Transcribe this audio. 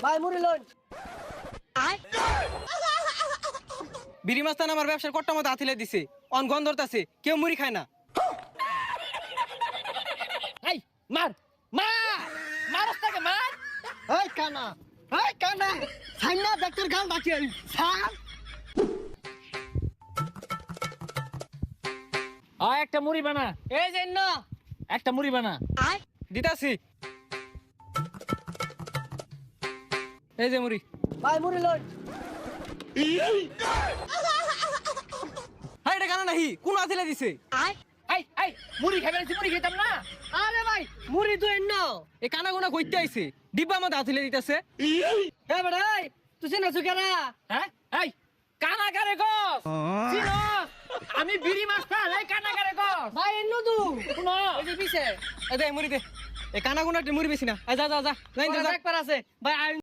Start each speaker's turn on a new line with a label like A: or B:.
A: ভাই মুড়ি লন।
B: বিড়ি মাস্তান আমার ব্যবসার কট্টা মতো আথিলে দিছে, অন গন্ধ ধরতাছে, কেউ মুড়ি খায় না।
C: এই মার মার মারস তাকে মার।
A: এই কানা সাইনা ডাক্তার গাল ডাকি আই স্যার।
C: একটা মুড়ি বানা,
B: এই যে না
C: একটা মুড়ি বানা।
B: দিতাছি, এই যে মুড়ি।
A: ভাই মুড়ি লন।
B: হাই এটা কানা নাহি, কোন আথিলে দিছে?
C: এই মুড়ি খাবে না, মুড়ি খেতাম না।
A: আরে ভাই মুড়ি তো এন্ন।
B: এ কানা গুনা কইতে আইছে, ডিব্বা মতো আথিলে দিতাছে।
A: এ বেটা এই তুই চিনা সুকেরা?
C: হ্যাঁ এই কানা কারে গস চিনস? আমি বিড়ি মাস্টার, এই কানা কারে গস।
A: ভাই এন্ন তু
C: শুনো
A: ওই যে পিছে
B: এই দে মুড়ি দে, এ কানা গুনা মুড়ি বেশি না। এই যা যা যা, যাই যা।
A: একবার আছে ভাই।